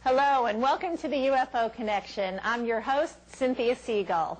Hello and welcome to the UFO Connection. I'm your host, Cynthia Siegel.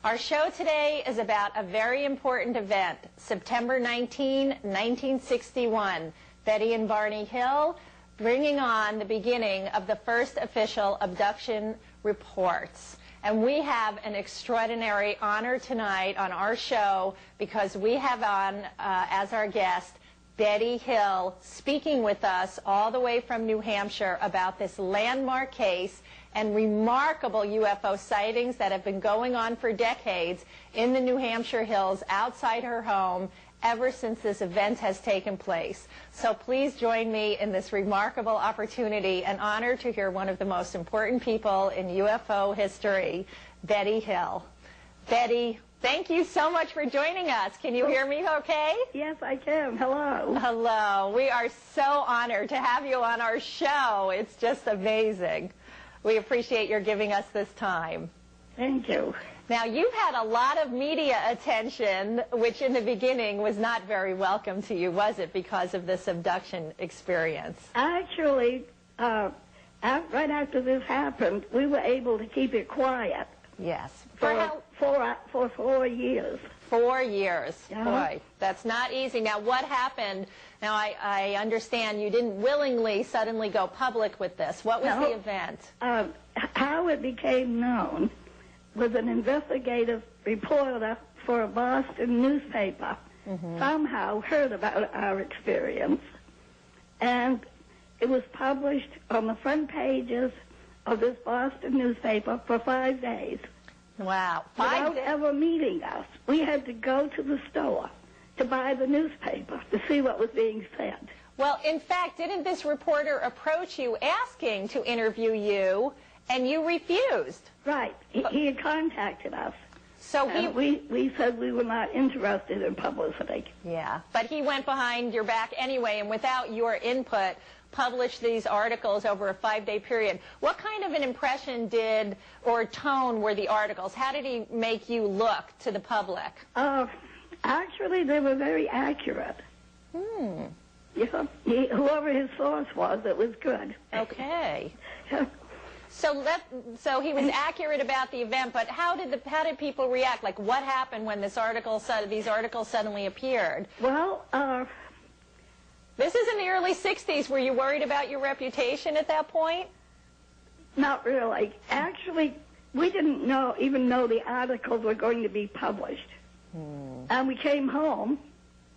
Our show today is about a very important event, September 19, 1961. Betty and Barney Hill bringing on the beginning of the first official abduction reports. And we have an extraordinary honor tonight on our show because we have on as our guest Betty Hill speaking with us all the way from New Hampshire about this landmark case and remarkable UFO sightings that have been going on for decades in the New Hampshire hills outside her home ever since this event has taken place. So please join me in this remarkable opportunity and honor to hear one of the most important people in UFO history, Betty Hill. Betty, thank you so much for joining us. Can you hear me okay? Yes, I can. Hello. Hello. We are so honored to have you on our show. It's just amazing. We appreciate your giving us this time. Thank you. Now, you've had a lot of media attention, which in the beginning was not very welcome to you, was it, because of this abduction experience? Actually, right after this happened, we were able to keep it quiet. Yes. For 4 years. 4 years. Uh-huh. Boy, that's not easy. Now, what happened? Now, I understand you didn't willingly suddenly go public with this. What was the event? How it became known was an investigative reporter for a Boston newspaper somehow heard about our experience, and it was published on the front pages of this Boston newspaper for 5 days. Wow. Without ever meeting us. We had to go to the store to buy the newspaper to see what was being said. Well, in fact, didn't this reporter approach you asking to interview you, and you refused? Right. He had contacted us. So we said we were not interested in publicity. Yeah, but he went behind your back anyway, and without your input, published these articles over a 5-day period. What kind of an impression or tone were the articles? How did he make you look to the public? Actually, they were very accurate. Yeah, whoever his source was, it was good. Okay. So he was accurate about the event, but how did people react? Like, what happened when these articles suddenly appeared? Well, this is in the early 60s. Were you worried about your reputation at that point? Not really. Actually, we didn't even know the articles were going to be published. And we came home,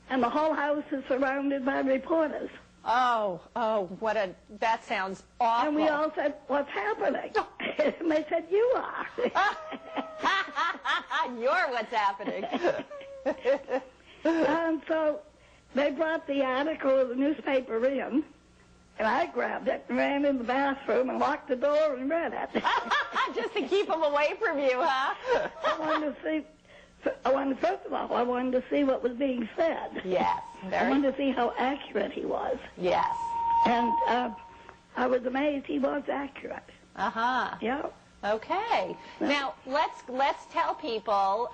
and the whole house is surrounded by reporters. Oh, that sounds awful. And we all said, "What's happening?" And they said, "You are." You're what's happening. And so they brought the article of the newspaper in, and I grabbed it and ran in the bathroom and locked the door and read it. Just to keep them away from you, huh? First of all, I wanted to see what was being said. Yes. I wanted to see how accurate he was. Yes. And I was amazed he was accurate. Uh-huh. Yeah. Okay. Now, let's tell people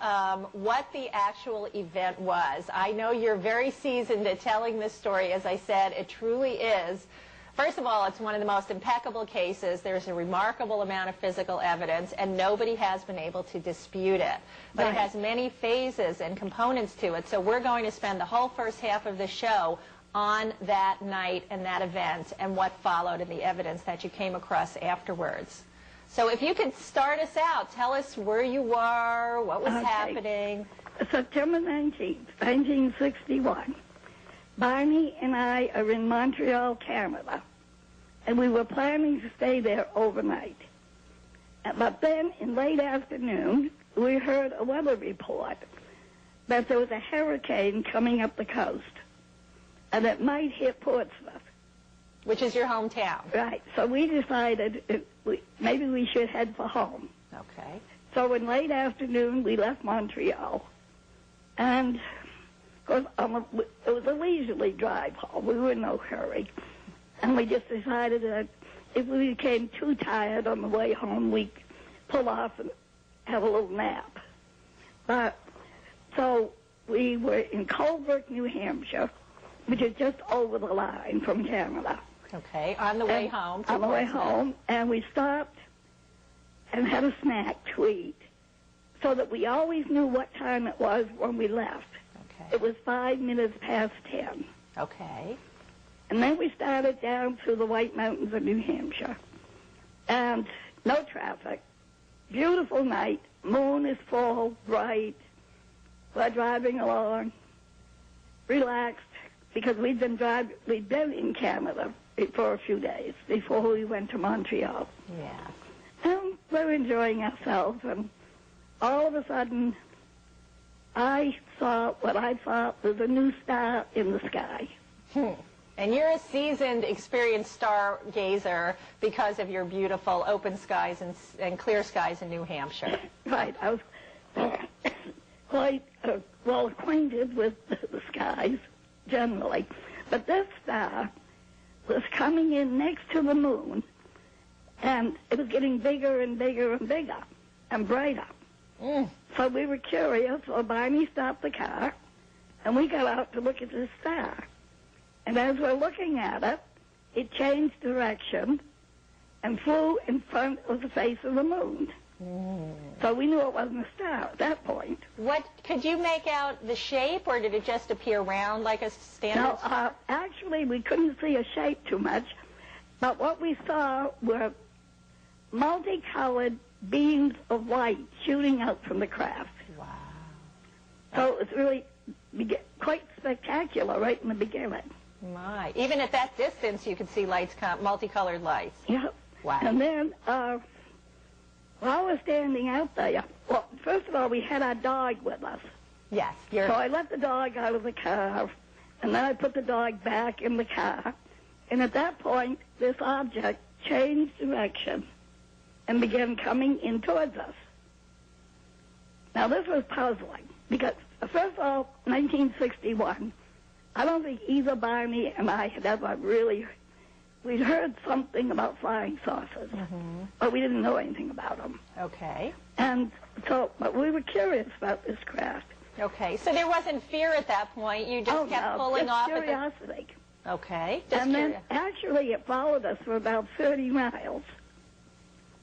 what the actual event was. I know you're very seasoned at telling this story. As I said, it truly is. First of all, it's one of the most impeccable cases. There's a remarkable amount of physical evidence, and nobody has been able to dispute it. But It has many phases and components to it, so we're going to spend the whole first half of the show on that night and that event and what followed and the evidence that you came across afterwards. So if you could start us out, tell us where you were, what was happening. September 19th, 1961. Barney and I are in Montreal, Canada, and we were planning to stay there overnight. But then, in late afternoon, we heard a weather report that there was a hurricane coming up the coast, and it might hit Portsmouth. Which is your hometown. Right. So we decided maybe we should head for home. Okay. So in late afternoon, we left Montreal, and it was a leisurely drive home. We were in no hurry. And we just decided that if we became too tired on the way home, we'd pull off and have a little nap. So we were in Colebrook, New Hampshire, which is just over the line from Canada. Okay, on the way home. On the way home, and we stopped and had a snack to eat so that we always knew what time it was when we left. Okay. It was 5 minutes past 10. Okay. And then we started down through the White Mountains of New Hampshire. And no traffic. Beautiful night. Moon is full, bright. We're driving along, relaxed, because we'd been in Canada for a few days before we went to Montreal. Yeah. And we're enjoying ourselves, and all of a sudden, I saw what I thought was a new star in the sky. And you're a seasoned, experienced stargazer because of your beautiful open skies and clear skies in New Hampshire. Right. I was quite well acquainted with the skies generally. But this star was coming in next to the moon, and it was getting bigger and bigger and bigger and brighter. So we were curious, so Barney stopped the car, and we got out to look at this star. And as we're looking at it, it changed direction and flew in front of the face of the moon. So we knew it wasn't a star at that point. Could you make out the shape, or did it just appear round like a standard star? No, actually, we couldn't see a shape too much, but what we saw were multicolored beams of light shooting out from the craft. Wow. So it was really quite spectacular right in the beginning. My. Even at that distance, you could see lights, multicolored lights. Yep. Wow. And then, while we're standing out there, well, first of all, we had our dog with us. Yes. So I let the dog out of the car, and then I put the dog back in the car. And at that point, this object changed direction and began coming in towards us. Now, this was puzzling, because, first of all, 1961, I don't think either Barney and I had ever really, we'd heard something about flying saucers, but we didn't know anything about them. Okay. And so, but we were curious about this craft. Okay, so there wasn't fear at that point. You just kept pulling off. Curiosity. Okay. And then, actually, it followed us for about 30 miles.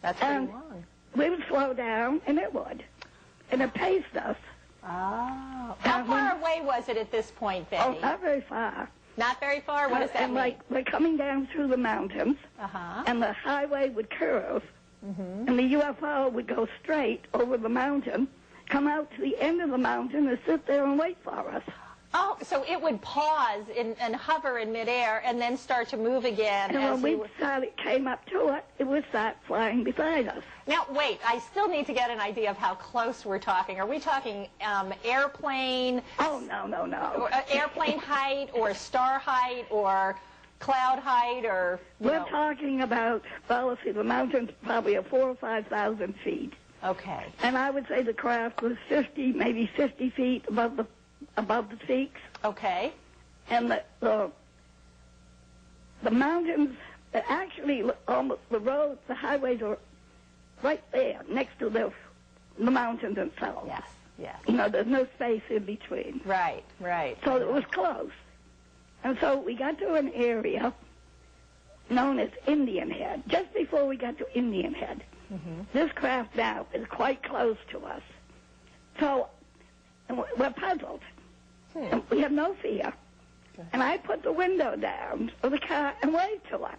That's pretty long. We would slow down, and it would. And it paced us. Oh. How far away was it at this point, Betty? Oh, not very far. Not very far? What does that mean? Like, we're coming down through the mountains, and the highway would curve, and the UFO would go straight over the mountain, come out to the end of the mountain, and sit there and wait for us. Oh, so it would pause and hover in midair and then start to move again. And when it came up to it, it would start flying beside us. Now, wait, I still need to get an idea of how close we're talking. Are we talking airplane? Oh, no. Or, airplane height or star height or cloud height or... We're talking about, well, let's see, the mountain's probably 4,000 or 5,000 feet. Okay. And I would say the craft was 50, maybe 50 feet above the peaks. Okay. And the mountains, actually, almost the roads, the highways are right there next to the mountains themselves. Yes. You know, there's no space in between. Right. So it was close. And so we got to an area known as Indian Head. Just before we got to Indian Head, this craft now is quite close to us. So we're puzzled. And we have no fear. And I put the window down of the car and waved to it.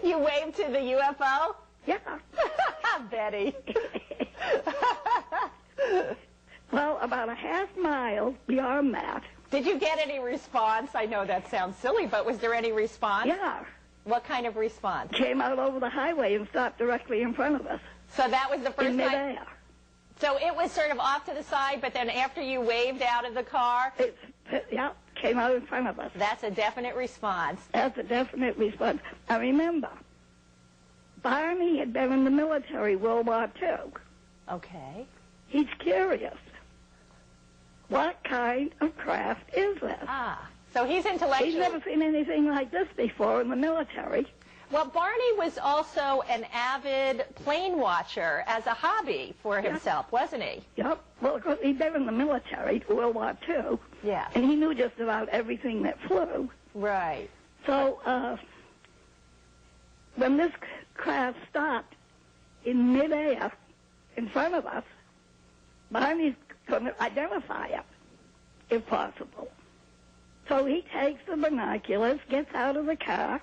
You waved to the UFO? Yeah. Betty. Well, about a half mile beyond that. Did you get any response? I know that sounds silly, but was there any response? Yeah. What kind of response? Came out over the highway and stopped directly in front of us. So that was the first time? In midair. So it was sort of off to the side, but then after you waved out of the car? Came out in front of us. That's a definite response. That's a definite response. Now remember, Barney had been in the military, World War II. Okay. He's curious. What kind of craft is this? So he's intellectual. He's never seen anything like this before in the military. Well, Barney was also an avid plane watcher as a hobby for himself, wasn't he? Yep. Well, of course, he'd been in the military, World War II. Yeah. And he knew just about everything that flew. Right. So when this craft stopped in midair in front of us, Barney's going to identify it, if possible. So he takes the binoculars, gets out of the car,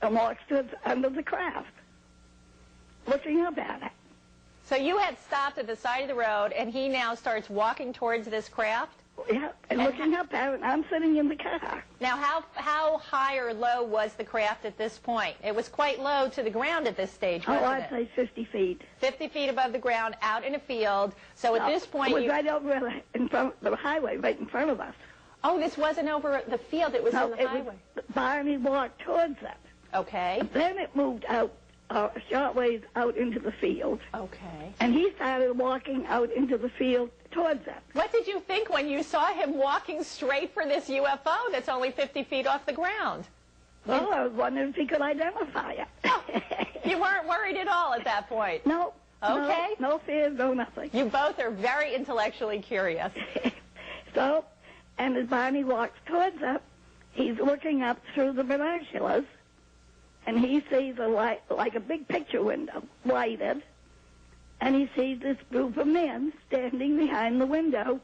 and walks to under the craft, looking up at it. So you had stopped at the side of the road, and he now starts walking towards this craft? Yeah, and looking up at it, and I'm sitting in the car. Now, how high or low was the craft at this point? It was quite low to the ground at this stage, wasn't I'd say 50 feet. 50 feet above the ground, out in a field. So at this point, it was right over in front of the highway, right in front of us. Oh, this wasn't over the field; it was on the highway. Barney walked towards it. Okay. Then it moved out a short ways out into the field. Okay. And he started walking out into the field towards it. What did you think when you saw him walking straight for this UFO that's only 50 feet off the ground? Well, I was wondering if he could identify it. You weren't worried at all at that point? No. Okay. No fears, no nothing. You both are very intellectually curious. So, and as Barney walks towards it, he's looking up through the binoculars, and he sees a light, like a big picture window, lighted, and he sees this group of men standing behind the window,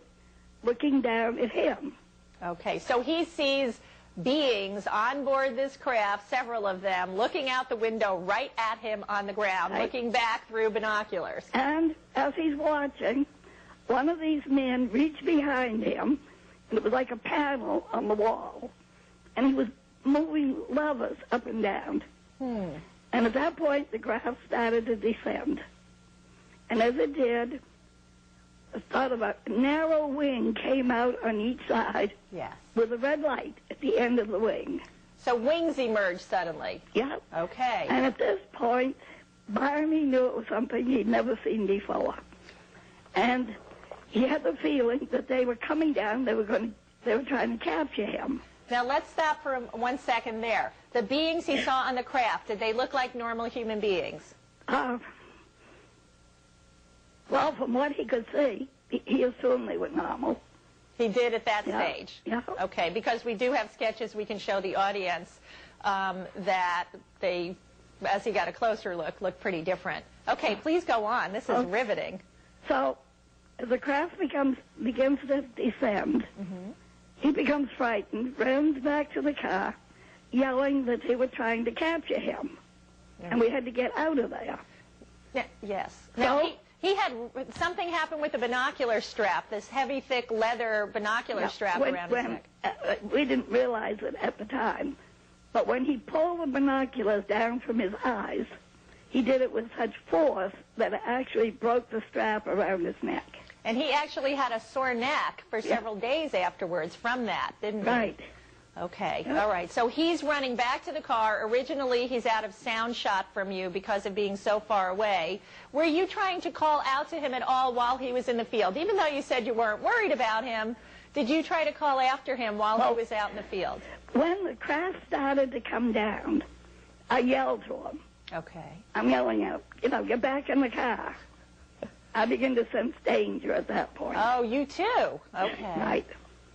looking down at him. Okay, so he sees beings on board this craft, several of them, looking out the window right at him on the ground, right, looking back through binoculars. And as he's watching, one of these men reached behind him, and it was like a panel on the wall, and he was moving levers up and down. And at that point, the craft started to descend. And as it did, a sort of a narrow wing came out on each side, yes, with a red light at the end of the wing. So wings emerged suddenly. Yeah. Okay. And at this point, Barney knew it was something he'd never seen before. And he had the feeling that they were coming down, they were trying to capture him. Now let's stop for 1 second there. The beings he saw on the craft, did they look like normal human beings? Well, from what he could see, he assumed they were normal. He did at that stage? Yeah. Okay, because we do have sketches we can show the audience that they, as he got a closer look, looked pretty different. Okay, please go on. This is riveting. So, as the craft begins to descend, he becomes frightened, runs back to the car, yelling that they were trying to capture him. And we had to get out of there. Yes. So, now, he had something happen with the binocular strap, this heavy, thick leather binocular strap around his neck. We didn't realize it at the time, but when he pulled the binoculars down from his eyes, he did it with such force that it actually broke the strap around his neck. And he actually had a sore neck for several days afterwards from that, didn't he? Right. Okay, all right. So he's running back to the car. Originally, he's out of sound shot from you because of being so far away. Were you trying to call out to him at all while he was in the field? Even though you said you weren't worried about him, did you try to call after him while he was out in the field? When the craft started to come down, I yelled to him. Okay. I'm yelling out, get back in the car. I begin to sense danger at that point. Oh, you too? Okay. Right.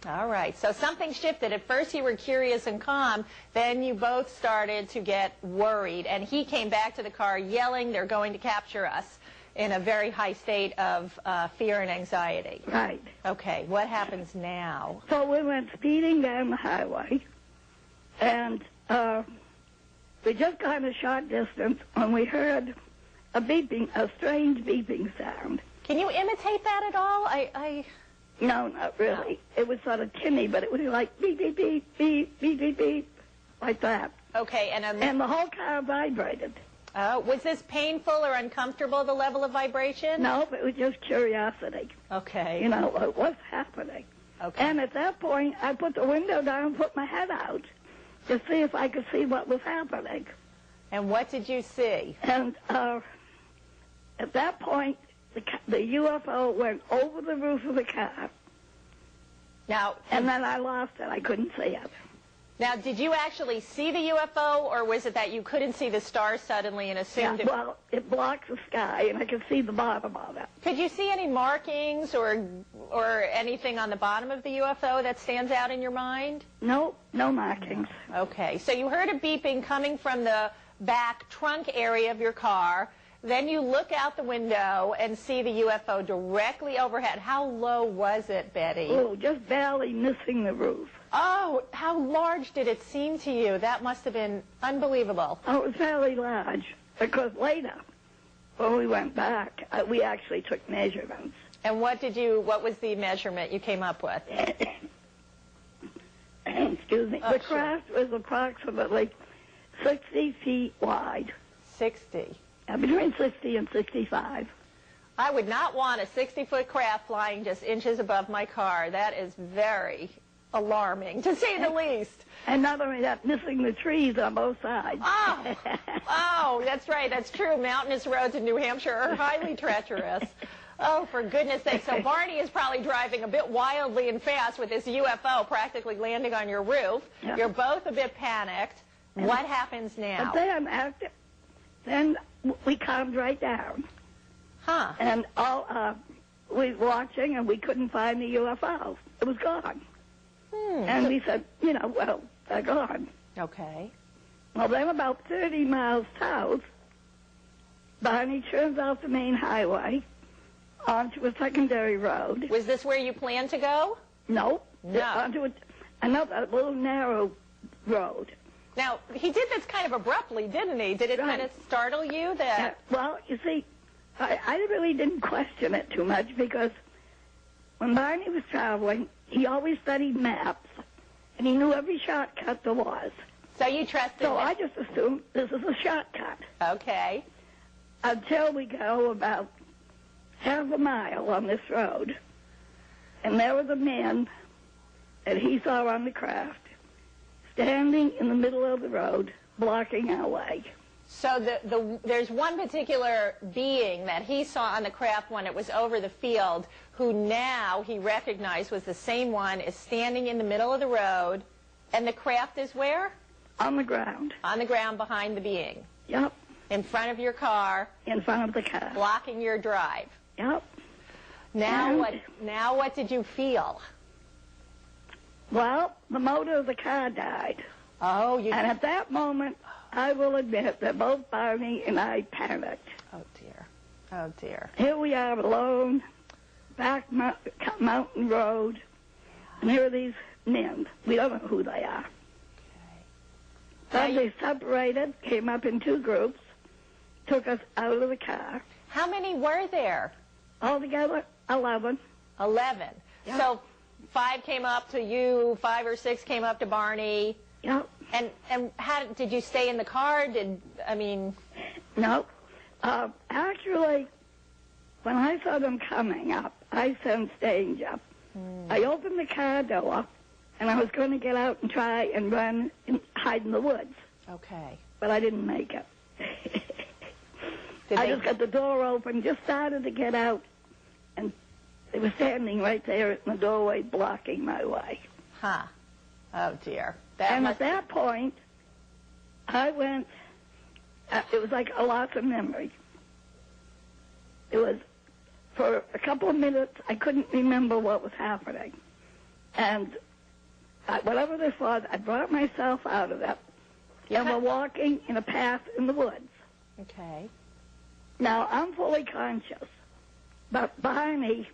All right. So something shifted. At first you were curious and calm. Then you both started to get worried. And he came back to the car yelling, they're going to capture us, in a very high state of fear and anxiety. Right. Okay. What happens now? So we went speeding down the highway. And we just got a short distance when we heard a strange beeping sound. Can you imitate that at all? No, not really. No. It was sort of tinny, but it was like beep, beep, beep, beep, beep, beep, beep, like that. Okay, and the whole car vibrated. Was this painful or uncomfortable, the level of vibration? No, it was just curiosity. Okay. What's happening? Okay. And at that point, I put the window down and put my head out to see if I could see what was happening. And what did you see? And at that point, the UFO went over the roof of the car. Now, and then I lost it. I couldn't see it. Now, did you actually see the UFO, or was it that you couldn't see the stars suddenly and assumed it? Well, it blocks the sky, and I could see the bottom of it. Could you see any markings or anything on the bottom of the UFO that stands out in your mind? No markings. Okay, so you heard a beeping coming from the back trunk area of your car. Then you look out the window and see the UFO directly overhead. How low was it, Betty? Oh, just barely missing the roof. Oh, how large did it seem to you? That must have been unbelievable. Oh, it was fairly large, because later, when we went back, we actually took measurements. And what was the measurement you came up with? Excuse me. Oh, the craft was approximately 60 feet wide. 60. Between 60 and 65. I would not want a 60-foot craft flying just inches above my car. That is very alarming, to say the least. And not only that, missing the trees on both sides. Oh, that's right. That's true. Mountainous roads in New Hampshire are highly treacherous. Oh, for goodness sake. So Barney is probably driving a bit wildly and fast with this UFO practically landing on your roof. Yep. You're both a bit panicked. What happens now? But then we calmed right down. Huh. And we were watching, and we couldn't find the UFO. It was gone. And we said, well, they're gone. Okay. Well, then about 30 miles south, Barney turns off the main highway onto a secondary road. Was this where you planned to go? No. No. Onto another little narrow road. Now, he did this kind of abruptly, didn't he? Did it kind of startle you that... Well, you see, I really didn't question it too much, because when Barney was traveling, he always studied maps, and he knew every shortcut there was. So you trusted So I just assumed this is a shortcut. Okay. Until we go about half a mile on this road, and there was a man that he saw on the craft standing in the middle of the road, blocking our way. So there's one particular being that he saw on the craft when it was over the field, who now he recognized was the same one, is standing in the middle of the road, and the craft is where? On the ground. On the ground behind the being. Yep. In front of your car. In front of the car. Blocking your drive. Yep. Now what did you feel? Well, the motor of the car died. Oh, and at that moment, I will admit that both Barney and I panicked. Oh, dear. Oh, dear. Here we are alone, back mountain road, and here are these men. We don't know who they are. Okay. Then they separated, came up in two groups, took us out of the car. How many were there? Altogether, 11. 11. Yep. So 5 came up to you, 5 or 6 came up to Barney. Yep. And how did you stay in the car? No. Actually, when I saw them coming up, I sensed danger. I opened the car door, and I was going to get out and try and run and hide in the woods. Okay. But I didn't make it. I just got the door open, just started to get out, and they were standing right there in the doorway blocking my way. Huh. Oh, dear. At that point, I went, it was like a loss of memory. It was, for a couple of minutes, I couldn't remember what was happening. And whatever this was, I brought myself out of it. And we're walking in a path in the woods. Okay. Now, I'm fully conscious, but Barney,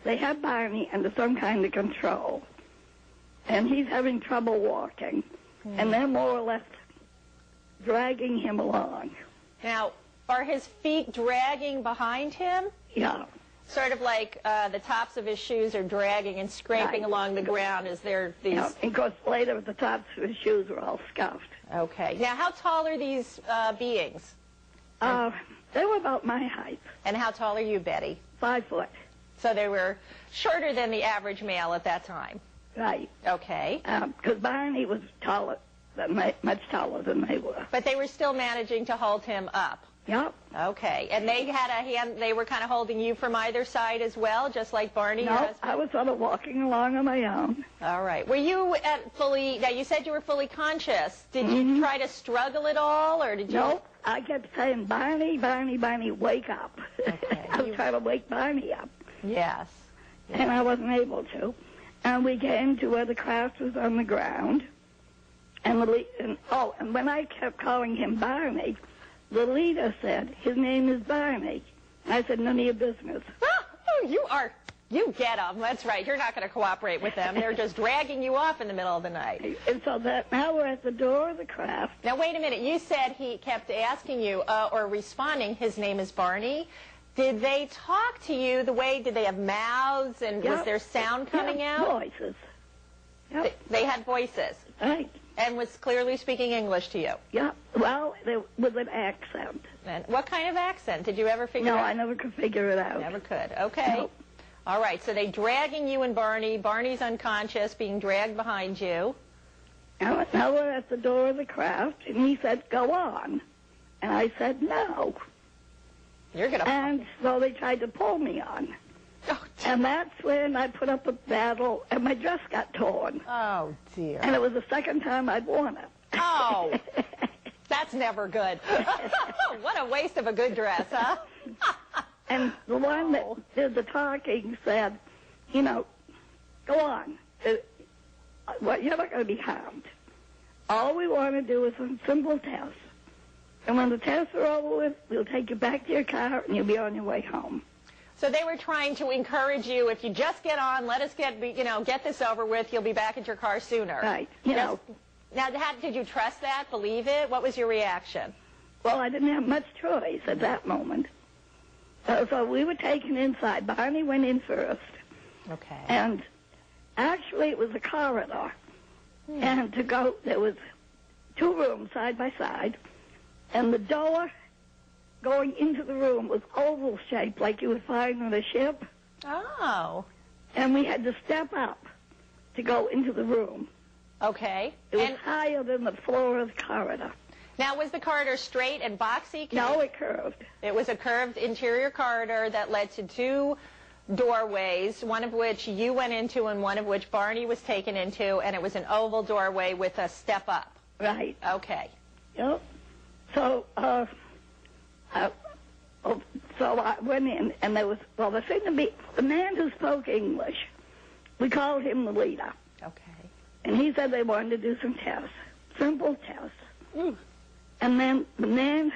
they have Barney under some kind of control. And he's having trouble walking. And they're more or less dragging him along. Now, are his feet dragging behind him? Yeah. Sort of like the tops of his shoes are dragging and scraping along the ground as they're these... Yeah, and of course, later, the tops of his shoes were all scuffed. Okay. Now, how tall are these beings? They were about my height. And how tall are you, Betty? 5 foot. So they were shorter than the average male at that time? Right. Okay. Because Barney was taller, but much taller than they were. But they were still managing to hold him up. Yep. Okay. And they had a hand, they were kind of holding you from either side as well, just like Barney, your No, husband? I was sort of walking along on my own. All right. Were you now you said you were fully conscious. Did you try to struggle at all, or did you? No, I kept saying, Barney, Barney, Barney, wake up. Okay. I was trying to wake Barney up. Yes. And I wasn't able to. And we came to where the craft was on the ground. And and when I kept calling him Barney, the leader said, his name is Barney. I said, none of your business. Oh, you get them. That's right. You're not going to cooperate with them. They're just dragging you off in the middle of the night. And so now we're at the door of the craft. Now, wait a minute. You said he kept asking you or responding, his name is Barney. Did they talk to you the way, did they have mouths and was there sound coming out? Voices. Yep. They had voices. Right. And was clearly speaking English to you? Yeah, well, with an accent. And what kind of accent? Did you ever figure out? No, I never could figure it out. Never could. Okay. No. All right, so they dragging you and Barney. Barney's unconscious, being dragged behind you. Now we're at the door of the craft, and he said, go on. And I said, no. You're going to... And so they tried to pull me on. Oh, And that's when I put up a battle, and my dress got torn. oh, dear. And it was the second time I'd worn it. Oh, that's never good. What a waste of a good dress, huh? And the one that did the talking said, you know, go on. Well, you're not going to be harmed. All we want to do is some simple tests. And when the tests are over with, we'll take you back to your car, and you'll be on your way home. So they were trying to encourage you, if you just get on, let us get this over with, you'll be back at your car sooner. Right. You know. Now, did you trust that, believe it? What was your reaction? Well, I didn't have much choice at that moment. So we were taken inside. Barney went in first. Okay. And actually it was a corridor. And there was 2 rooms side by side. And the door going into the room was oval shaped like you would find on a ship. Oh. And we had to step up to go into the room. Okay. It was higher than the floor of the corridor. Now, was the corridor straight and boxy? No, it curved. It was a curved interior corridor that led to 2 doorways, one of which you went into and one of which Barney was taken into, and it was an oval doorway with a step up. Right. Okay. Yep. So, so I went in, and there was, the thing to be, the man who spoke English, we called him the leader. Okay. And he said they wanted to do some tests, simple tests. And then the man,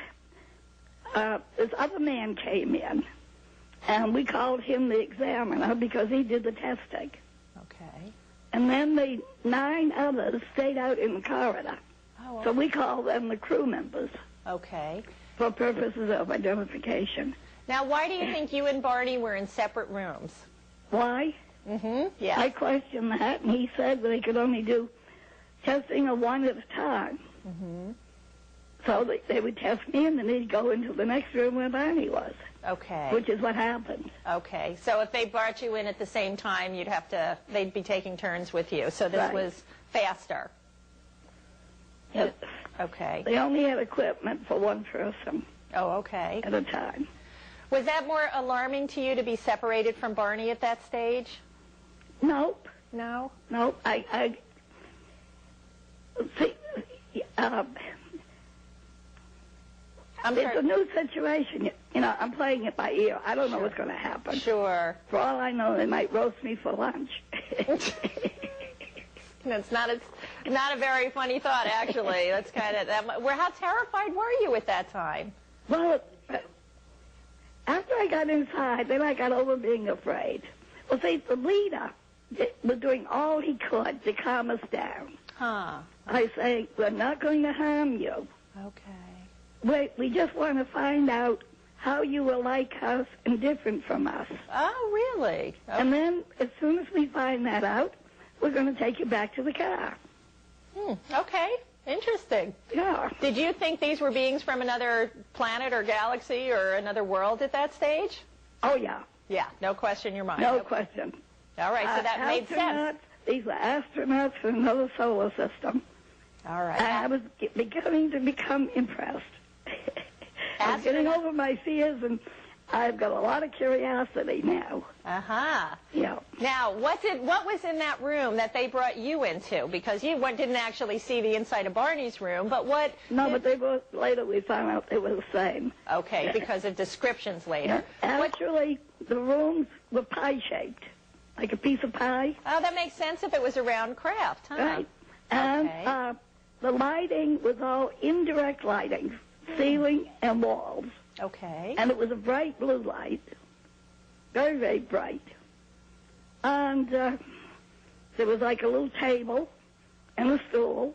this other man came in, and we called him the examiner because he did the testing. Okay. And then the 9 others stayed out in the corridor. Oh, well. So we called them the crew members. Okay. For purposes of identification. Now, why do you think you and Barney were in separate rooms? Why? Yeah. I questioned that, and he said they could only do testing of 1 at a time. So they would test me, and then they'd go into the next room where Barney was. Okay. Which is what happened. Okay. So if they brought you in at the same time, they'd be taking turns with you. So this was faster. Yes. Okay. They only had equipment for 1 person. Oh, okay. At a time. Was that more alarming to you to be separated from Barney at that stage? Nope. No? Nope. See, it's a new situation. You know, I'm playing it by ear. I don't know what's going to happen. Sure. For all I know, they might roast me for lunch. It's not a very funny thought, actually. That's kind of how terrified were you at that time? Well, after I got inside, then I got over being afraid. Well, see, the leader was doing all he could to calm us down. Huh. I say, we're not going to harm you. Okay. We just want to find out how you were like us and different from us. Oh, really? Okay. And then, as soon as we find that out, we're going to take you back to the car. Okay. Interesting. Yeah. Did you think these were beings from another planet or galaxy or another world at that stage? Oh, yeah. Yeah, no question in your mind. No question. All right, so that made sense. These were astronauts from another solar system. All right. I was beginning to become impressed. I was getting over my fears, and I've got a lot of curiosity now. Uh-huh. Yeah. Now, what was in that room that they brought you into? Because you didn't actually see the inside of Barney's room, but what... No, but later we found out they were the same. Okay, because of descriptions later. Yeah. Actually, the rooms were pie-shaped, like a piece of pie. Oh, that makes sense if it was a round craft, huh? Right. And okay. The lighting was all indirect lighting, ceiling and walls. Okay. And it was a bright blue light, very, very bright. And there was like a little table and a stool.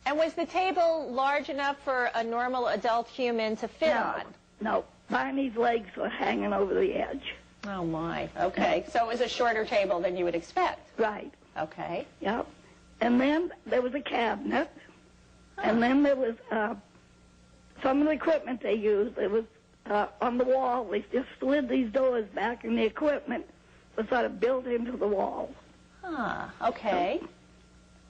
And was the table large enough for a normal adult human to fit on? No. Barney's legs were hanging over the edge. Oh, my. Okay. So it was a shorter table than you would expect. Right. Okay. Yep. And then there was a cabinet. Huh. And then there was some of the equipment they used. It was on the wall. They just slid these doors back, and the equipment was sort of built into the wall. Huh. Okay.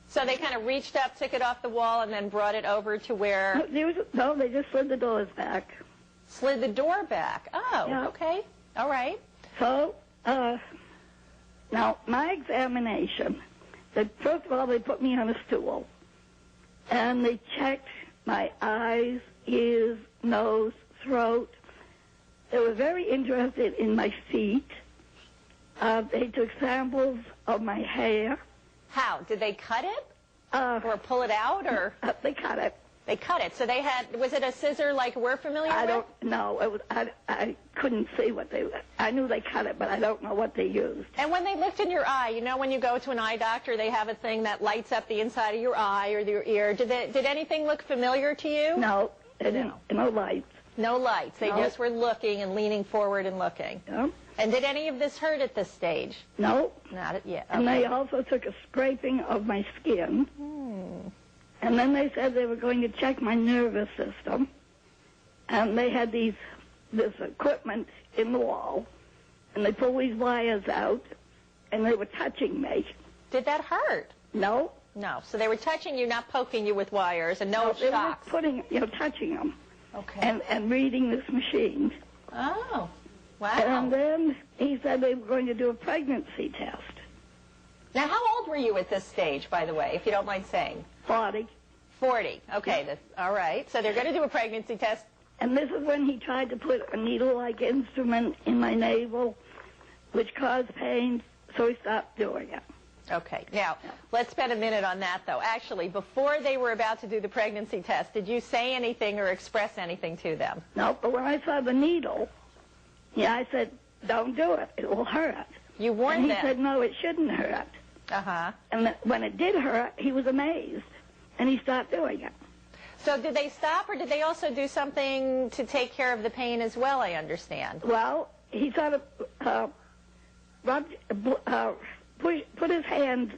So they kind of reached up, took it off the wall, and then brought it over to where... No, they just slid the doors back. Slid the door back. Oh, yeah. Okay. All right. So, now, my examination, first of all, they put me on a stool, and they checked my eyes, ears, nose, throat. They were very interested in my feet. They took samples of my hair. How? Did they cut it? Or pull it out? Or They cut it. They cut it. So they had, was it a scissor like we're familiar with? I don't know. I couldn't see what they, I knew they cut it, but I don't know what they used. And when they looked in your eye, you know when you go to an eye doctor, they have a thing that lights up the inside of your eye or your ear. Did anything look familiar to you? No, they didn't. No lights. No lights. They just were looking and leaning forward and looking. Yeah. And did any of this hurt at this stage? No. Not yet. Okay. And they also took a scraping of my skin. And then they said they were going to check my nervous system. And they had this equipment in the wall. And they pulled these wires out. And they were touching me. Did that hurt? No. No. So they were touching you, not poking you with wires, and no shocks. They were touching them. Okay. And reading this machine. Oh. Wow. And then he said they were going to do a pregnancy test. Now, how old were you at this stage, by the way, if you don't mind saying? 40. 40. Okay. Yeah. All right. So they're going to do a pregnancy test. And this is when he tried to put a needle-like instrument in my navel, which caused pain, so he stopped doing it. Okay. Now, let's spend a minute on that, though. Actually, before they were about to do the pregnancy test, did you say anything or express anything to them? No, but when I saw the needle, I said, don't do it. It will hurt. You warned them. And he said, no, it shouldn't hurt. Uh-huh. And when it did hurt, he was amazed, and he stopped doing it. So did they stop, or did they also do something to take care of the pain as well, I understand? Well, he sort of put his hand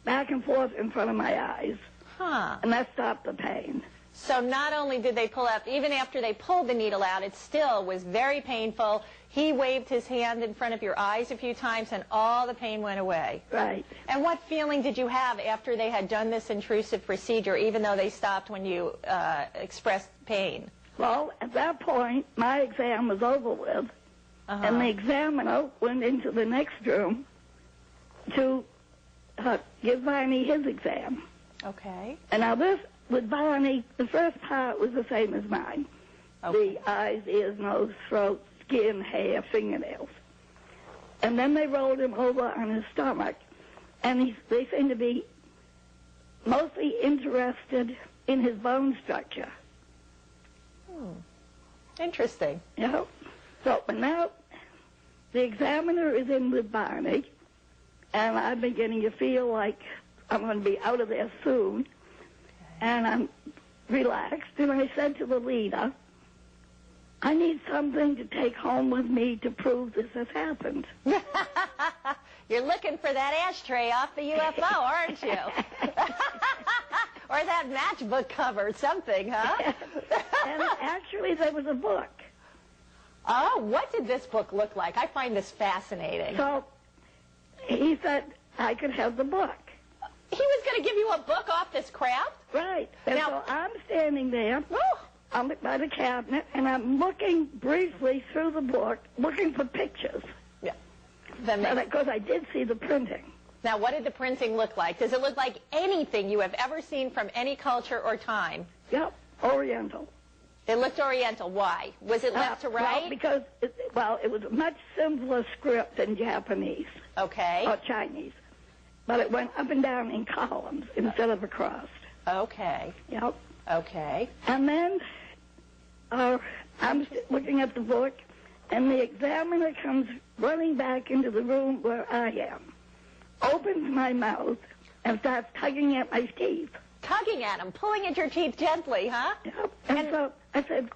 back and forth in front of my eyes. Huh. And that stopped the pain. So not only did they pull out, even after they pulled the needle out, it still was very painful. He waved his hand in front of your eyes a few times, and all the pain went away. Right. And what feeling did you have after they had done this intrusive procedure, even though they stopped when you expressed pain? Well, at that point, my exam was over with, and the examiner went into the next room to give Barney his exam. Okay. And now this, with Barney, the first part was the same as mine. Okay. The eyes, ears, nose, throat, skin, hair, fingernails. And then they rolled him over on his stomach, and they seemed to be mostly interested in his bone structure. Interesting. You know? So, but now the examiner is in with Barney, and I'm beginning to feel like I'm going to be out of there soon. Okay. And I'm relaxed, and I said to the leader, I need something to take home with me to prove this has happened. You're looking for that ashtray off the UFO, aren't you? Or that matchbook cover, something, huh? And actually, there was a book. Oh, what did this book look like? I find this fascinating. So he said I could have the book. He was going to give you a book off this craft? Right. And Now- so I'm standing there by the cabinet, and I'm looking briefly through the book, looking for pictures. Yeah. Because I did see the printing. Now, what did the printing look like? Does it look like anything you have ever seen from any culture or time? Yep, Oriental. It looked Oriental. Why? Was it left to right? Well, because, it was a much simpler script than Japanese Okay. or Chinese. But it went up and down in columns instead of across. Okay. Yep. Okay. And then I'm looking at the book, and the examiner comes running back into the room where I am, opens my mouth, and starts tugging at my teeth. Tugging at him, pulling at your teeth gently, huh? Yep. And so I said,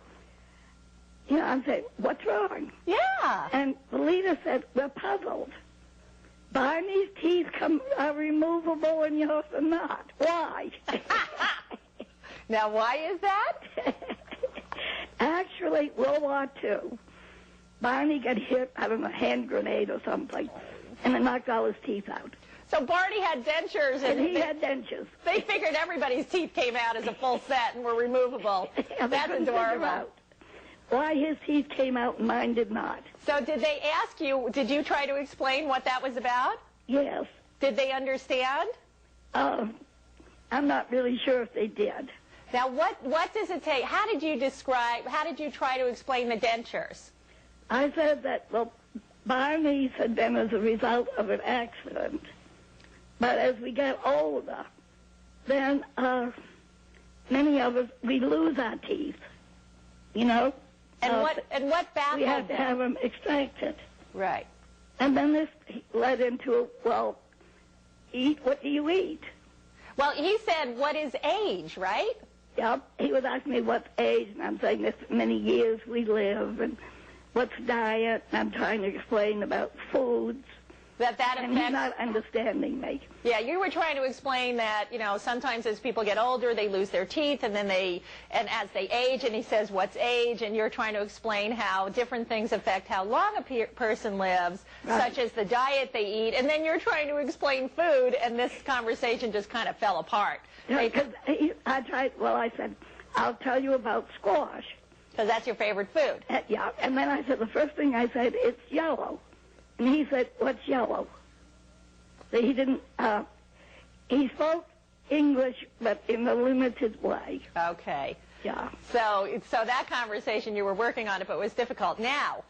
what's wrong? Yeah. And the leader said, we're puzzled. Barney's teeth are removable and yours are not. Why? Now, why is that? Actually, World War II, Barney got hit, I don't know, hand grenade or something, and it knocked all his teeth out. So Barney had dentures, And he had dentures. they figured everybody's teeth came out as a full set and were removable. And they That's couldn't figure adorable. out why his teeth came out and mine did not. So did they ask you, did you try to explain what that was about? Yes. Did they understand? I'm not really sure if they did. Now, what does it take? How did you try to explain the dentures? I said that, Barney's had been as a result of an accident. But as we get older, then many of us, we lose our teeth, you know? And what baffled We have to them? have them extracted. Right. And then this led into, eat, what do you eat? Well, he said, what is age, right? Yep. He would ask me what's age, and I'm saying this many years we live, and what's diet, and I'm trying to explain about foods. That And he's affects... not understanding me. Yeah, you were trying to explain that, sometimes as people get older, they lose their teeth, and as they age, and he says, what's age? And you're trying to explain how different things affect how long a person lives, Right. such as the diet they eat, and then you're trying to explain food, and this conversation just kind of fell apart. Because I said, I'll tell you about squash. Because that's your favorite food. Yeah, and then I said, the first thing I said, it's yellow. And he said, what's yellow? So he didn't, he spoke English, but in a limited way. Okay. Yeah. So that conversation, you were working on it, but it was difficult. Now,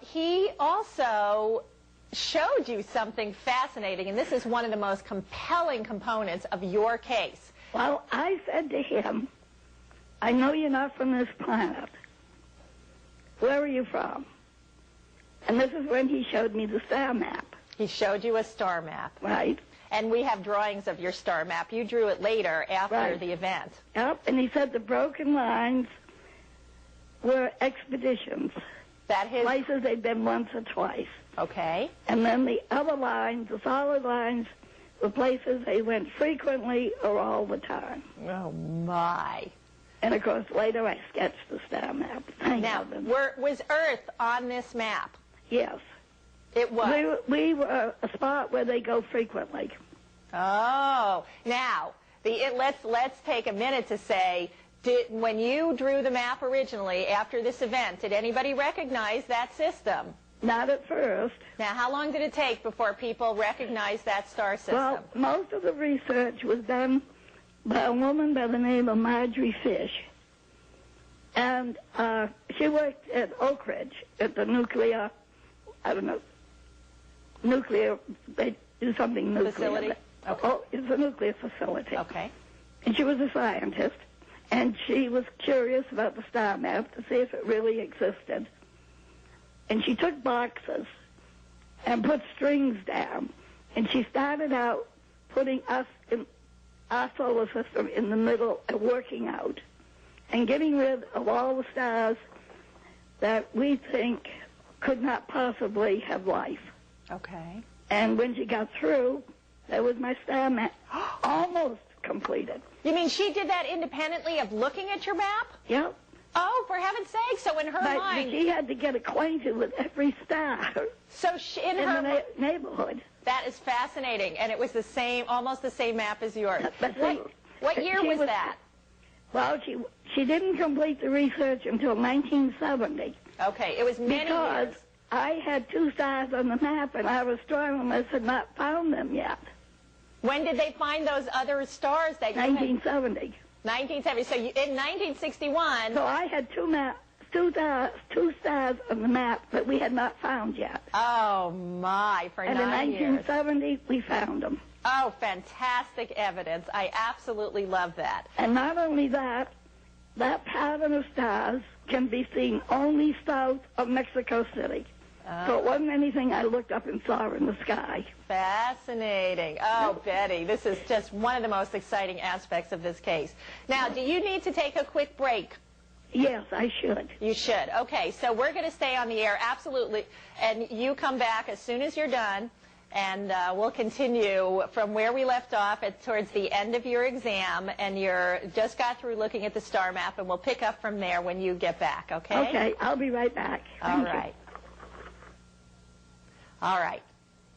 he also showed you something fascinating, and this is one of the most compelling components of your case. Well, I said to him, I know you're not from this planet. Where are you from? And this is when he showed me the star map. He showed you a star map. Right. And we have drawings of your star map. You drew it later after Right. the event. Yep, and he said the broken lines were expeditions, That his... places they'd been once or twice. Okay. And then the other lines, the solid lines, were places they went frequently or all the time. Oh, my. And, of course, later I sketched the star map. Thank Now, heaven. was Earth on this map? Yes. It was. We were a spot where they go frequently. Oh. Now, let's take a minute to say, when you drew the map originally after this event, did anybody recognize that system? Not at first. Now, how long did it take before people recognized that star system? Well, most of the research was done by a woman by the name of Marjorie Fish. And she worked at Oak Ridge at the nuclear, they do something nuclear. Facility? Okay. Oh, it's a nuclear facility. Okay. And she was a scientist, and she was curious about the star map to see if it really existed. And she took boxes and put strings down, and she started out putting us in our solar system in the middle and working out and getting rid of all the stars that we think could not possibly have life. Okay. And when she got through, that was my star map almost completed. You mean she did that independently of looking at your map? Yep. Oh, for heaven's sake. So in her But mind... she had to get acquainted with every star So in in her the neighborhood. That is fascinating, and it was the same, almost the same map as yours. But What year was that? Well, she didn't complete the research until 1970. Okay, it was many because years. I had 2 stars on the map, and our astronomers had not found them yet. When did they find those other stars that you 1970. had? 1970. So in 1961. So I had two stars on the map that we had not found yet. Oh my! For and 9 in years. 1970, we found them. Oh, fantastic evidence! I absolutely love that. And not only that, that pattern of stars can be seen only south of Mexico City. So it wasn't anything I looked up and saw in the sky. Fascinating. Oh, Betty, this is just one of the most exciting aspects of this case. Now, do you need to take a quick break? Yes, I should. You should. Okay, so we're going to stay on the air, absolutely, and you come back as soon as you're done, and we'll continue from where we left off towards the end of your exam, and you're just got through looking at the star map, and we'll pick up from there when you get back, okay? Okay, I'll be right back. All right. All right.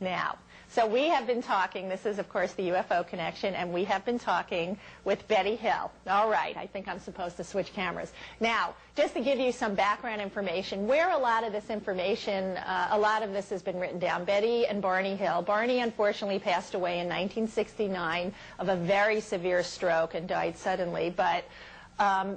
Now, so we have been talking, this is, of course, the UFO Connection, and we have been talking with Betty Hill. All right, I think I'm supposed to switch cameras. Now, just to give you some background information, where a lot of this information, a lot of this has been written down, Betty and Barney Hill. Barney, unfortunately, passed away in 1969 of a very severe stroke and died suddenly, but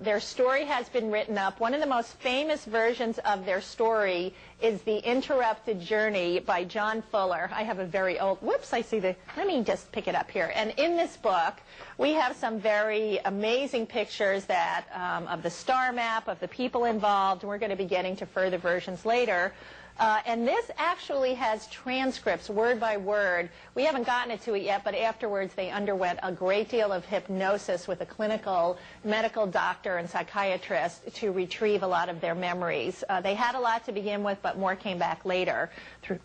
their story has been written up. One of the most famous versions of their story is The Interrupted Journey by John Fuller. I have a very old, whoops, I see let me just pick it up here. And in this book, we have some very amazing pictures that, of the star map, of the people involved, and we're going to be getting to further versions later. And this actually has transcripts, word by word. We haven't gotten to it yet, but afterwards they underwent a great deal of hypnosis with a clinical medical doctor and psychiatrist to retrieve a lot of their memories. They had a lot to begin with, but more came back later through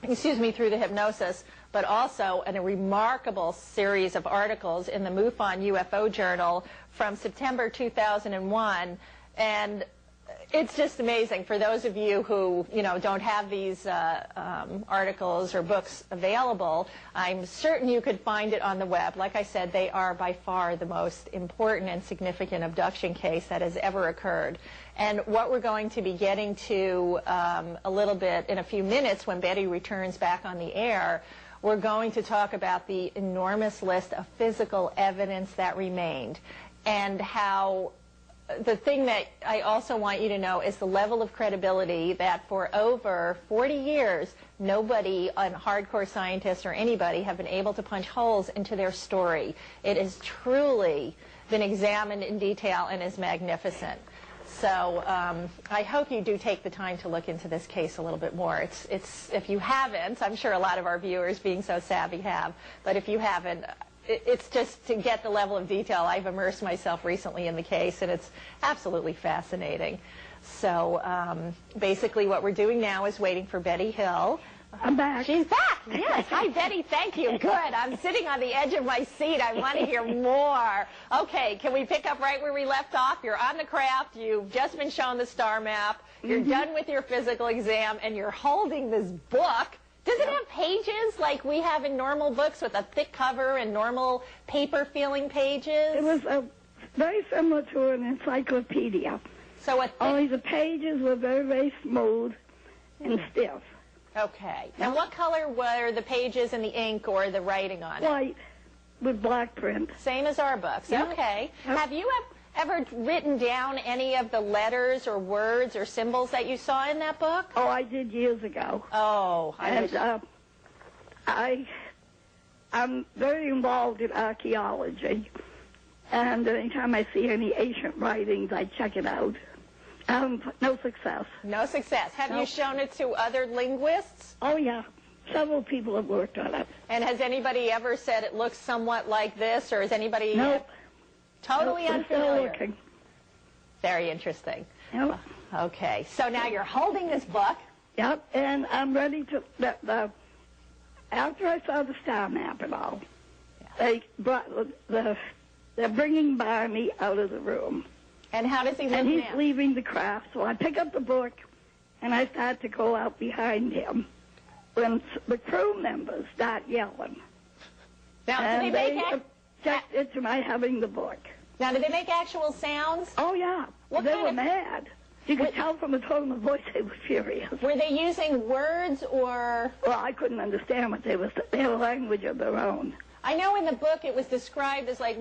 the hypnosis, but also in a remarkable series of articles in the MUFON UFO Journal from September 2001. And it's just amazing for those of you who, don't have these articles or books available. I'm certain you could find it on the web. Like I said, they are by far the most important and significant abduction case that has ever occurred. And what we're going to be getting to a little bit in a few minutes when Betty returns back on the air, we're going to talk about the enormous list of physical evidence that remained and how the thing that I also want you to know is the level of credibility that for over 40 years, nobody, hardcore scientists or anybody, have been able to punch holes into their story. It has truly been examined in detail and is magnificent. So I hope you do take the time to look into this case a little bit more. It's if you haven't, I'm sure a lot of our viewers, being so savvy, have, but if you haven't, it's just to get the level of detail. I've immersed myself recently in the case, and it's absolutely fascinating. So basically what we're doing now is waiting for Betty Hill. I'm back. She's back. Yes. Hi, Betty. Thank you. Good. I'm sitting on the edge of my seat. I want to hear more. Okay. Can we pick up right where we left off? You're on the craft. You've just been shown the star map. You're done with your physical exam, and you're holding this book. Does it have pages like we have in normal books with a thick cover and normal paper-feeling pages? It was very similar to an encyclopedia. So only the pages were very, very smooth and stiff. Okay. And what color were the pages and the ink or the writing on it? White with black print. Same as our books. Yeah. Okay. Yep. Have you ever written down any of the letters or words or symbols that you saw in that book? Oh, I did years ago. Oh. I'm very involved in archaeology, and anytime I see any ancient writings, I check it out. No success. No success. Have you shown it to other linguists? Oh, yeah. Several people have worked on it. And has anybody ever said it looks somewhat like this, or is anybody... Nope. Totally unfamiliar. Still looking. Very interesting. Yep. Okay, so now you're holding this book. Yep, and I'm ready to... After I saw the star map and all, they brought they're bringing Barney out of the room. And how does he look And he's now? leaving the craft, so I pick up the book, and I start to go out behind him. when the crew members start yelling. Now, And did they they make objected to my having the book. Now, did they make actual sounds? Oh, yeah. What They kind were of- mad. You could tell from the tone of the voice they were furious. Were they using words or... Well, I couldn't understand what they were saying. They had a language of their own. I know in the book it was described as like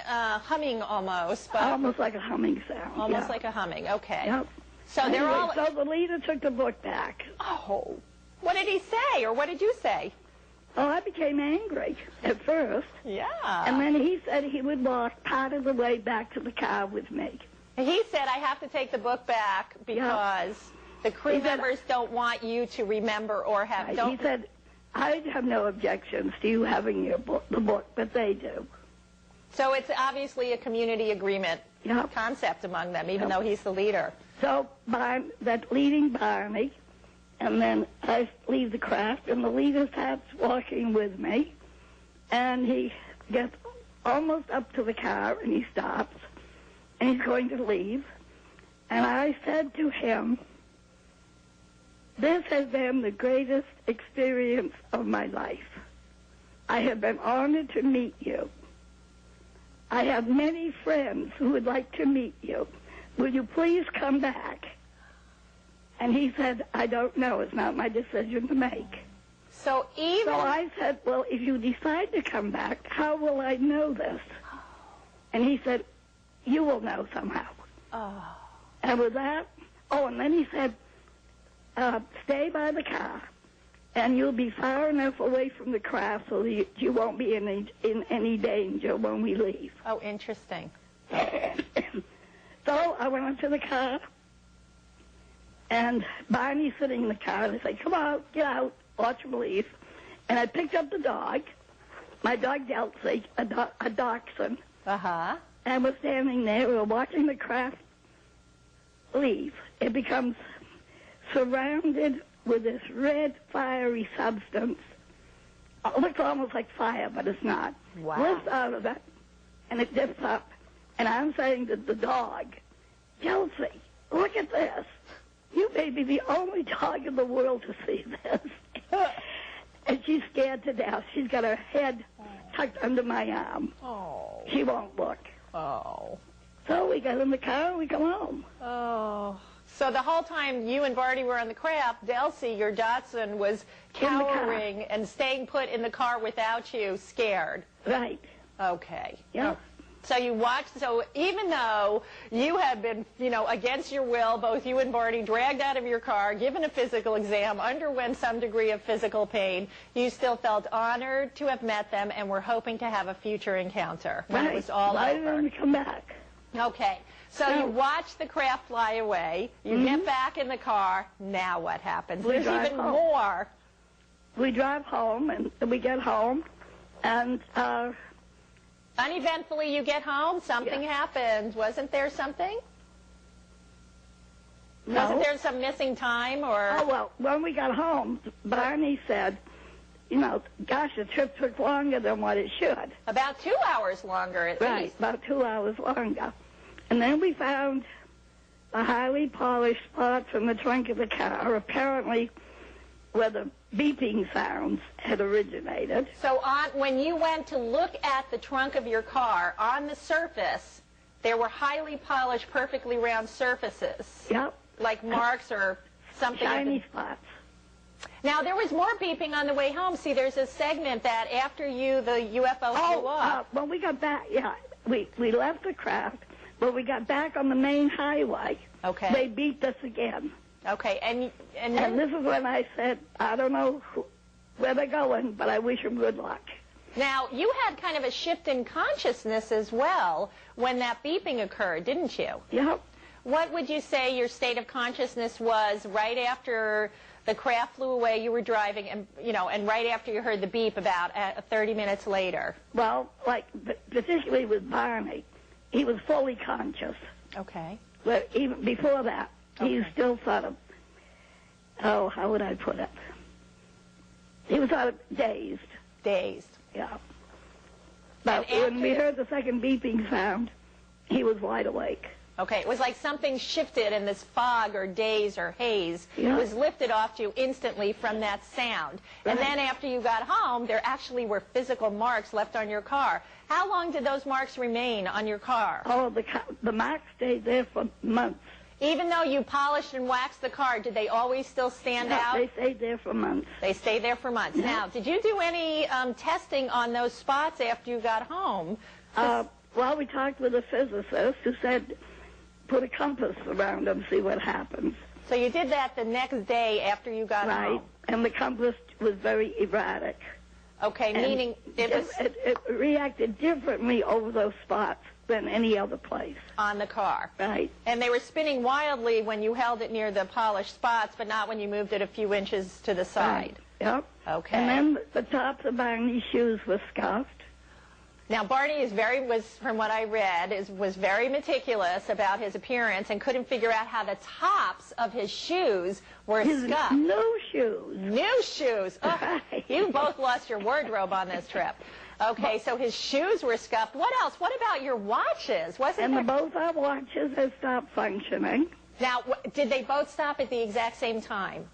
humming almost, but Almost like a humming sound. almost yeah. like a humming. Okay. Yep. So they're Anyway, all. So the leader took the book back. Oh, what did he say, or what did you say? Oh, I became angry at first. Yeah. And then he said he would walk part of the way back to the car with me. He said, I have to take the book back because the crew He said- members don't want you to remember or have. He Don't. said, I have no objections to you having your book, the book, but they do. So it's obviously a community agreement Yep. concept among them, even Yep. though he's the leader. So that leading Barney, and then I leave the craft, and the leader starts walking with me, and he gets almost up to the car, and he stops, and he's going to leave. And I said to him, this has been the greatest experience of my life. I have been honored to meet you. I have many friends who would like to meet you. Will you please come back? And he said, I don't know. It's not my decision to make. So even. So I said, well, if you decide to come back, how will I know this? And he said, you will know somehow. Oh. And with that, and then he said, stay by the car, and you'll be far enough away from the craft so that you won't be in any danger when we leave. Oh, interesting. So I went up to the car, and Barney's sitting in the car, and I said, come on, get out, watch him leave. And I picked up the dog, my dog Delcy, a dachshund, Uh-huh. and was standing there. We were watching the craft leave. It becomes surrounded with this red, fiery substance. It looks almost like fire, but it's not. Wow. Lifts out of it, and it dips up. And I'm saying to the dog, Chelsea, look at this. You may be the only dog in the world to see this. And she's scared to death. She's got her head tucked under my arm. Oh. She won't look. Oh. So we got in the car and we come home. Oh. So the whole time you and Barney were on the craft, Delcy, your Dachshund, was In the car. cowering and staying put in the car without you, scared. Right. Okay. Yeah. So you watched, so even though you had been, against your will, both you and Barney dragged out of your car, given a physical exam, underwent some degree of physical pain, you still felt honored to have met them and were hoping to have a future encounter when Right. it was all Why over. didn't we come back? Okay. So No. you watch the craft fly away, you get back in the car, now what happens? We There's drive even home. more. We drive home, and we get home, and Uneventfully you get home, something Yeah. happened. Wasn't there something? no. Wasn't there some missing time or? Oh, well, when we got home, Barney said, gosh, the trip took longer than what it should. About 2 hours longer at Right, least. about 2 hours longer. And then we found the highly polished spots in the trunk of the car, apparently where the beeping sounds had originated. So when you went to look at the trunk of your car, on the surface, there were highly polished, perfectly round surfaces, Yep, like marks or something. shiny spots. Now, there was more beeping on the way home. See, there's a segment that after the UFO flew off. When we got back, we left the craft. When we got back on the main highway, Okay. they beeped us again. Okay, and And then, this is when I said, I don't know where they're going, but I wish them good luck. now, you had kind of a shift in consciousness as well when that beeping occurred, didn't you? Yep. What would you say your state of consciousness was right after the craft flew away, you were driving, and right after you heard the beep about 30 minutes later? Well, particularly with Barney, he was fully conscious. Okay. But even before that, he was still sort of, how would I put it? He was sort of dazed. Dazed. Yeah. But And when we after- heard the second beeping sound, he was wide awake. Okay, it was like something shifted and this fog or daze or haze was lifted off you instantly from that sound. And then after you got home, there actually were physical marks left on your car. How long did those marks remain on your car? Oh, the marks stayed there for months. Even though you polished and waxed the car, did they always still stand out? They stayed there for months. They stayed there for months. Yeah. Now, did you do any testing on those spots after you got home? Well, we talked with a physicist who said, put a compass around them, see what happens. So you did that the next day after you got home? Right, and the compass was very erratic. Okay, And meaning it reacted differently over those spots than any other place. On the car. Right. And they were spinning wildly when you held it near the polished spots, but not when you moved it a few inches to the side. Right. Yep. Okay. And then the tops of Barney's shoes were scuffed. Now, Barney from what I read, was very meticulous about his appearance and couldn't figure out how the tops of his shoes were scuffed. New shoes. New shoes. Oh, Right. You both lost your wardrobe on this trip. Okay, so his shoes were scuffed. What else? What about your watches? Both our watches have stopped functioning. Now, did they both stop at the exact same time?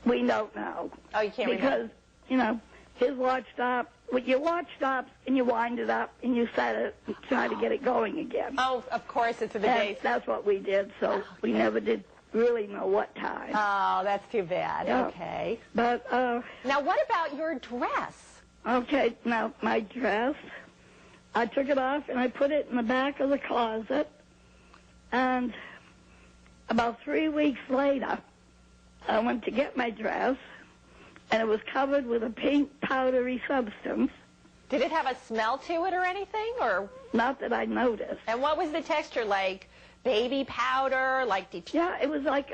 We don't know. Oh, you can't remember. Because, his watch stopped. Well, your watch stops, and you wind it up, and you set it and try to get it going again. Oh, of course, it's the days. That's what we did, so we never did really know what time. Oh, that's too bad. Yeah. Okay. But, now, what about your dress? okay, now, my dress, I took it off, and I put it in the back of the closet, and about 3 weeks later, I went to get my dress, and it was covered with a pink powdery substance. Did it have a smell to it or anything, or? Not that I noticed. And what was the texture like? Baby powder, like? Yeah, it was like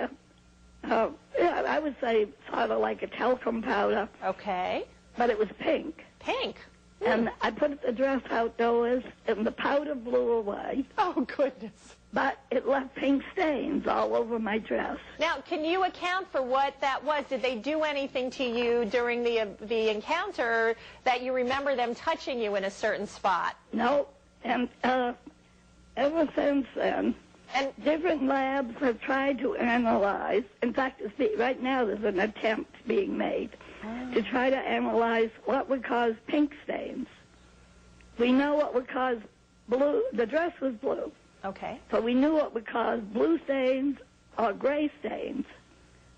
I would say sort of like a talcum powder. Okay. But it was pink. Pink. And I put the dress outdoors, and the powder blew away. Oh, goodness. But it left pink stains all over my dress. Now, can you account for what that was? Did they do anything to you during the encounter that you remember them touching you in a certain spot? No. And ever since then, and different labs have tried to analyze. In fact, right now there's an attempt being made to try to analyze what would cause pink stains. We know what would cause blue. The dress was blue. Okay. So we knew what would cause blue stains or gray stains,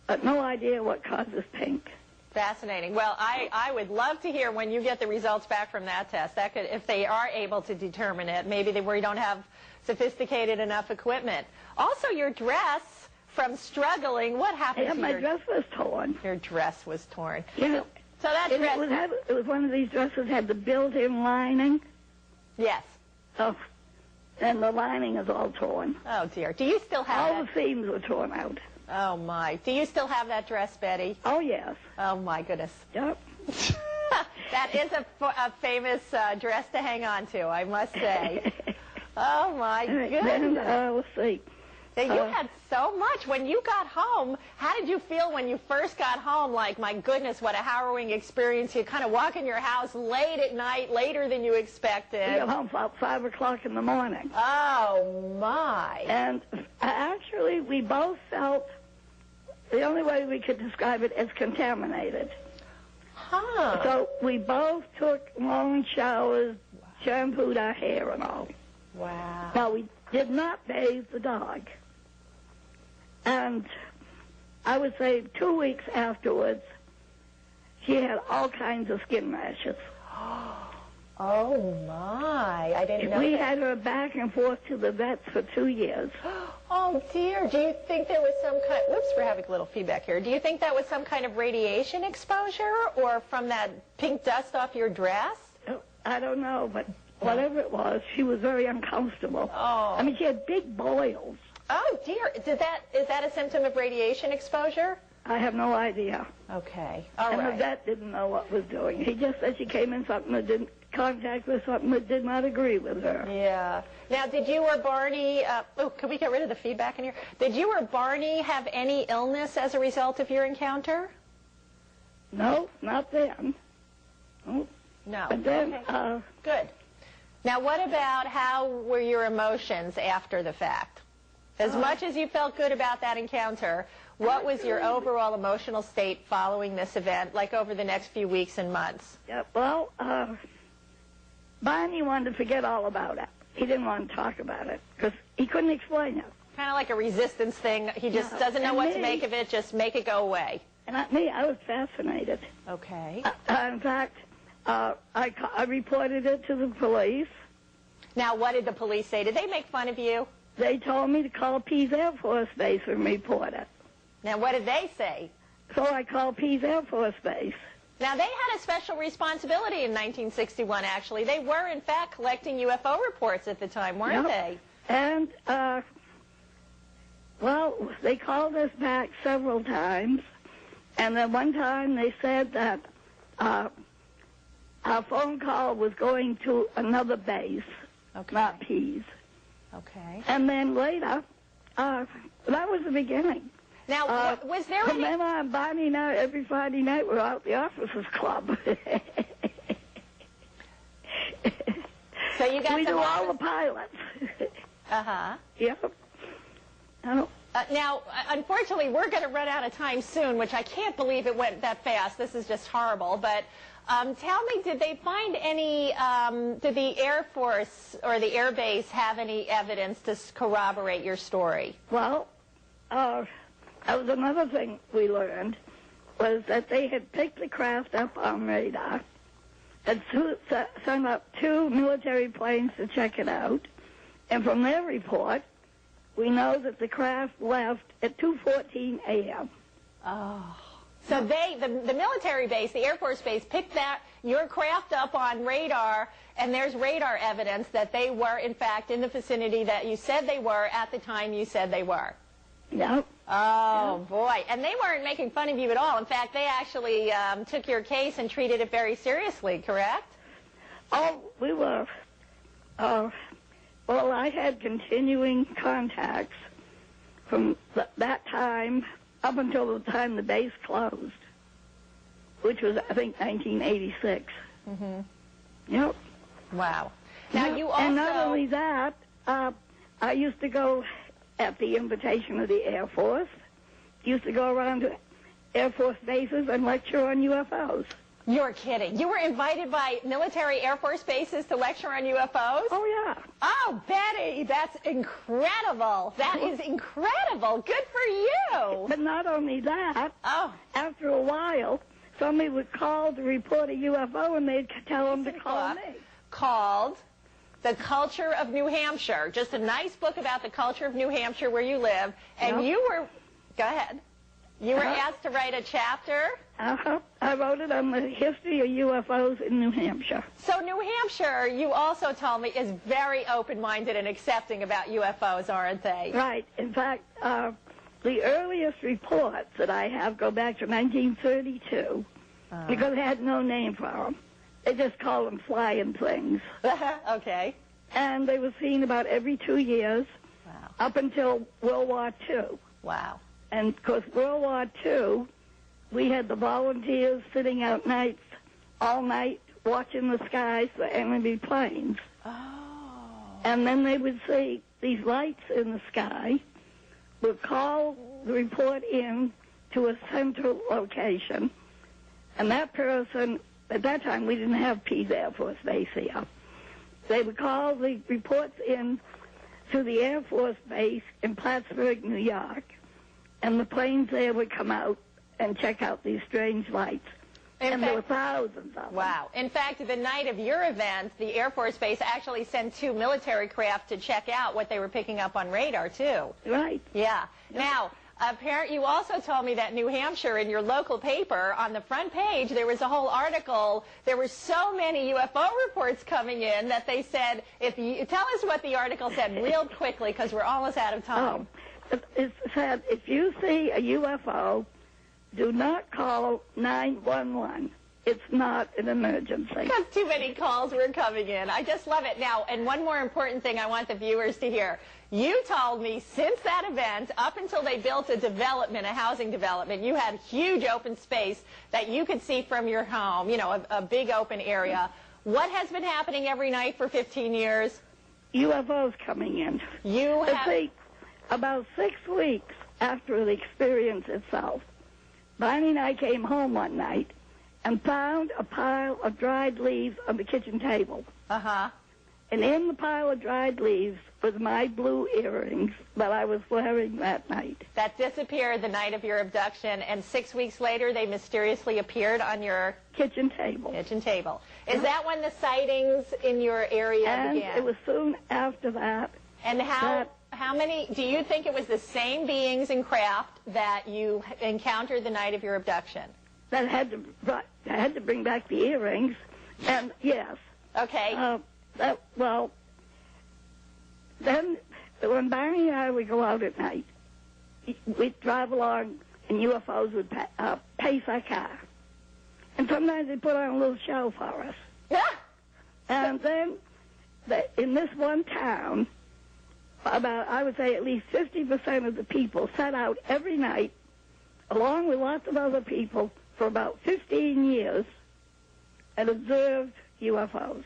but no idea what causes pink. Fascinating. Well, I would love to hear when you get the results back from that test. That could, if they are able to determine it, maybe we don't have sophisticated enough equipment. Also, your dress, from struggling, what happened to my dress was torn. Your dress was torn. Yeah. So that dress... It was one of these dresses had the built-in lining. Yes. Oh, and the lining is all torn. Oh, dear. Do you still have all the seams were torn out. Oh, my. Do you still have that dress, Betty? Oh, yes. Oh, my goodness. Yep. That is a famous dress to hang on to, I must say. Oh, my goodness. Then, let's see. You had so much. When you got home, how did you feel when you first got home? Like, my goodness, what a harrowing experience. You kind of walk in your house late at night, later than you expected. We got home about 5 o'clock in the morning. Oh, my. And actually, we both felt, the only way we could describe it, as contaminated. Huh. So we both took long showers, shampooed our hair and all. Wow. Now, we did not bathe the dog. And I would say 2 weeks afterwards, she had all kinds of skin rashes. Oh, my. I didn't know We that. had her back and forth to the vets for 2 years. Oh, dear. Do you think there was some kind... Whoops, we're having a little feedback here. Do you think that was some kind of radiation exposure or from that pink dust off your dress? I don't know, but whatever it was, she was very uncomfortable. Oh. I mean, she had big boils. Oh, dear. Is that a symptom of radiation exposure? I have no idea. Okay. All and right. the vet didn't know what was doing. He just said she came in something that didn't contact with something that did not agree with her. Yeah. Now, did you or Barney... can we get rid of the feedback in here? Did you or Barney have any illness as a result of your encounter? No, not then. No. No. But then, Good. Now, what about how were your emotions after the fact? As much as you felt good about that encounter, what was your overall emotional state following this event, like over the next few weeks and months? Yeah, well, Barney wanted to forget all about it. He didn't want to talk about it because he couldn't explain it. Kind of like a resistance thing. He just doesn't know what to make of it. Just make it go away. And I was fascinated. Okay. In fact, I reported it to the police. Now, what did the police say? Did they make fun of you? They told me to call Pease Air Force Base and report it. Now, what did they say? So I called Pease Air Force Base. Now, they had a special responsibility in 1961, actually. They were, in fact, collecting UFO reports at the time, weren't they? And, well, they called us back several times. And then one time they said that our phone call was going to another base, not Pease. Okay. And then later, that was the beginning. Now, was there From any... then on, Bonnie and I, every Friday night, we're out at the officers' club. So you got we do all the pilots. Uh-huh. Yep. Now, unfortunately, we're going to run out of time soon, which I can't believe it went that fast. This is just horrible. But tell me, did they find any, did the Air Force or the Air Base have any evidence to corroborate your story? Well, that was another thing we learned, was that they had picked the craft up on radar, had sent up 2 military planes to check it out, and from their report, we know that the craft left at 2:14 a.m. Oh. So the military base, the Air Force Base, picked your craft up on radar, and there's radar evidence that they were, in fact, in the vicinity that you said they were at the time you said they were. Yep. Oh, boy. And they weren't making fun of you at all. In fact, they actually took your case and treated it very seriously, correct? Oh, we were. Well, I had continuing contacts from that time up until the time the base closed, which was, I think, 1986. Mm-hmm. Yep. Wow. Now, you also... And not only that, I used to go at the invitation of the Air Force, used to go around to Air Force bases and lecture on UFOs. You're kidding. You were invited by military Air Force bases to lecture on UFOs? Oh, yeah. Oh, Betty, that's incredible. That is incredible. Good for you. But not only that, oh, after a while, somebody would call to report a UFO, and they'd tell them to call me. Called The Culture of New Hampshire. Just a nice book about the culture of New Hampshire where you live. And you were, go ahead, you were asked to write a chapter? I wrote it on the history of UFOs in New Hampshire. So New Hampshire, you also told me, is very open-minded and accepting about UFOs, aren't they? Right. In fact, the earliest reports that I have go back to 1932, because they had no name for them. They just called them flying things. Okay. And they were seen about every 2 years, up until World War II. Wow. And because World War II, we had the volunteers sitting out nights, all night, watching the skies for enemy planes. Oh. And then they would see these lights in the sky, would call the report in to a central location, and that person, at that time we didn't have Pease Air Force Base here, they would call the reports in to the Air Force Base in Plattsburgh, New York, and the planes there would come out and check out these strange lights. And there were thousands of them. Wow. In fact, the night of your event, the Air Force Base actually sent 2 military craft to check out what they were picking up on radar, too. Right. Yeah. Now, apparently, you also told me that New Hampshire, in your local paper, on the front page, there was a whole article. There were so many UFO reports coming in that they said, tell us what the article said real quickly, because we're almost out of time. It said, if you see a UFO, do not call 911. It's not an emergency. Because too many calls were coming in. I just love it. Now, and one more important thing I want the viewers to hear. You told me since that event, up until they built a housing development, you had huge open space that you could see from your home, a big open area. What has been happening every night for 15 years? UFOs coming in. You have... See, about 6 weeks after the experience itself, Barney and I came home one night and found a pile of dried leaves on the kitchen table. Uh-huh. And in the pile of dried leaves was my blue earrings that I was wearing that night. That disappeared the night of your abduction, and 6 weeks later they mysteriously appeared on your kitchen table. kitchen table. Is that when the sightings in your area And began? it was soon after that. And how many, do you think it was the same beings in Kraft that you encountered the night of your abduction? That I had to bring back the earrings, and yes. Okay. Then when Barney and I would go out at night, we'd drive along and UFOs would pace our car. And sometimes they'd put on a little show for us. Yeah. And then in this one town, I would say at least 50% of the people set out every night, along with lots of other people, for about 15 years and observed UFOs.